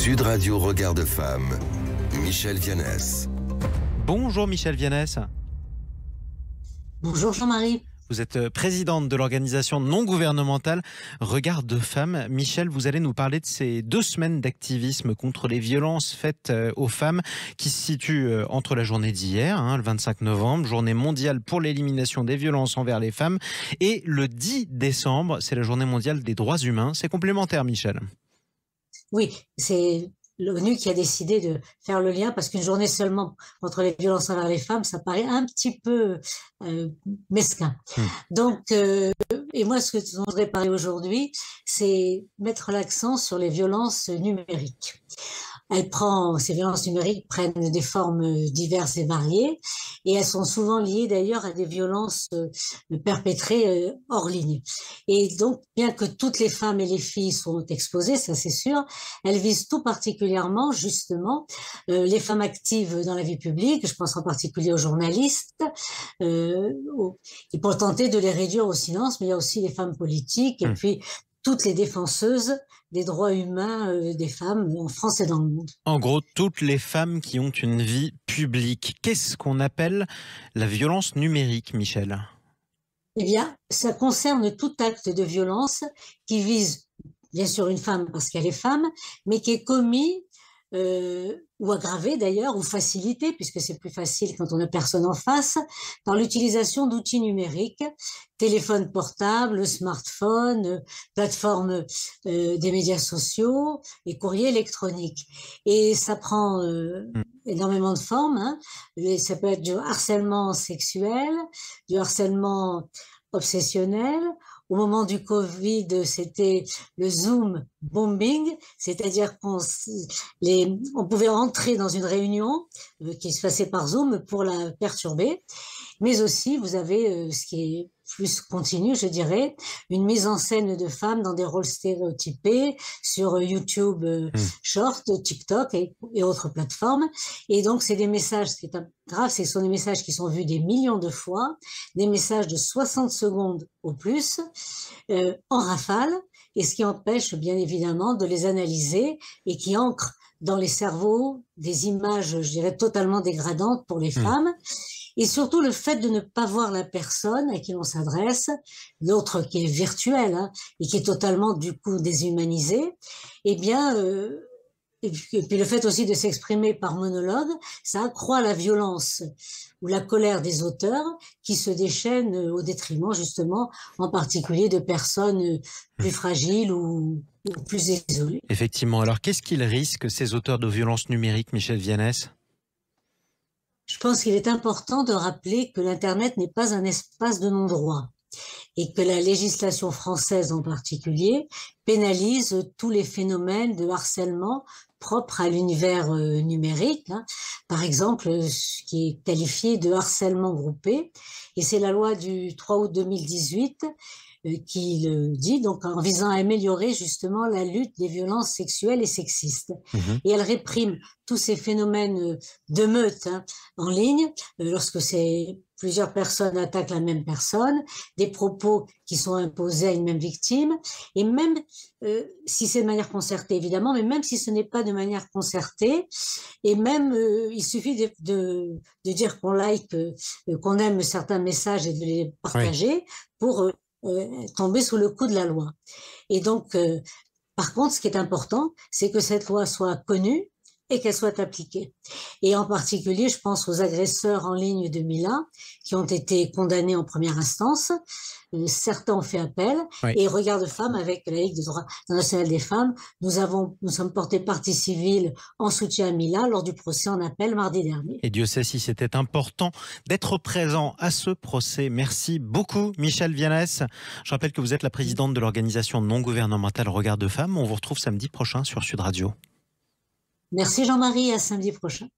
Sud Radio Regard de Femme, Michel Vianès. Bonjour Michel Vianès. Bonjour Jean-Marie. Vous êtes présidente de l'organisation non gouvernementale Regard de Femmes. Michel, vous allez nous parler de ces 2 semaines d'activisme contre les violences faites aux femmes qui se situent entre la journée d'hier, le 25 novembre, journée mondiale pour l'élimination des violences envers les femmes, et le 10 décembre, c'est la journée mondiale des droits humains. C'est complémentaire, Michel. Oui, c'est l'ONU qui a décidé de faire le lien parce qu'une journée seulement contre les violences envers les femmes, ça paraît un petit peu mesquin. Donc, et moi, ce que je voudrais parler aujourd'hui, c'est mettre l'accent sur les violences numériques. Ces violences numériques prennent des formes diverses et variées et elles sont souvent liées d'ailleurs à des violences perpétrées hors ligne. Et donc, bien que toutes les femmes et les filles sont exposées, ça c'est sûr, elles visent tout particulièrement justement les femmes actives dans la vie publique, je pense en particulier aux journalistes, et pour tenter de les réduire au silence, mais il y a aussi les femmes politiques et puis toutes les défenseuses des droits humains des femmes en France et dans le monde. En gros, toutes les femmes qui ont une vie publique. Qu'est-ce qu'on appelle la violence numérique, Michel ? Eh bien, ça concerne tout acte de violence qui vise, bien sûr, une femme parce qu'elle est femme, mais qui est commis ou aggravé d'ailleurs, ou facilité, puisque c'est plus facile quand on n'a personne en face, par l'utilisation d'outils numériques, téléphone portable, smartphone, plateforme des médias sociaux et courrier électronique. Et ça prend énormément de formes. Ça peut être du harcèlement sexuel, du harcèlement obsessionnel. Au moment du Covid, c'était le Zoom bombing, c'est-à-dire qu'on pouvait entrer dans une réunion qui se passait par Zoom pour la perturber. Mais aussi, vous avez ce qui est plus continu, je dirais, une mise en scène de femmes dans des rôles stéréotypés sur YouTube Short, TikTok et autres plateformes. Et donc, c'est des messages, ce qui est grave, c'est que ce sont des messages qui sont vus des millions de fois, des messages de 60 secondes au plus, en rafale, et ce qui empêche bien évidemment de les analyser et qui ancre dans les cerveaux des images, je dirais, totalement dégradantes pour les femmes. Et surtout le fait de ne pas voir la personne à qui l'on s'adresse, l'autre qui est virtuel et qui est totalement du coup déshumanisé, eh bien, et puis le fait aussi de s'exprimer par monologue, ça accroît la violence ou la colère des auteurs qui se déchaînent au détriment justement en particulier de personnes plus fragiles ou plus isolées. Effectivement. Alors qu'est-ce qu'ils risquent, ces auteurs de violences numériques, Michel Vianès ? Je pense qu'il est important de rappeler que l'Internet n'est pas un espace de non-droit et que la législation française en particulier pénalise tous les phénomènes de harcèlement propres à l'univers numérique. Par exemple, ce qui est qualifié de harcèlement groupé. Et c'est la loi du 3 août 2018 qui le dit, donc en visant à améliorer justement la lutte des violences sexuelles et sexistes. Et elle réprime tous ces phénomènes de meute en ligne, lorsque plusieurs personnes attaquent la même personne, des propos qui sont imposés à une même victime, et même si c'est de manière concertée évidemment, mais même si ce n'est pas de manière concertée, et même il suffit de dire qu'on like, qu'on aime certains messages et de les partager pour tomber sous le coup de la loi. Et donc, par contre, ce qui est important, c'est que cette loi soit connue et qu'elle soit appliquée. Et en particulier, je pense aux agresseurs en ligne de Mila, qui ont été condamnés en première instance. Certains ont fait appel. Et Regard de Femmes, avec la Ligue des droits internationale des femmes, nous sommes portés partie civile en soutien à Mila lors du procès en appel mardi dernier. Et Dieu sait si c'était important d'être présent à ce procès. Merci beaucoup, Michel Vianès. Je rappelle que vous êtes la présidente de l'organisation non gouvernementale Regard de Femmes. On vous retrouve samedi prochain sur Sud Radio. Merci Jean-Marie, à samedi prochain.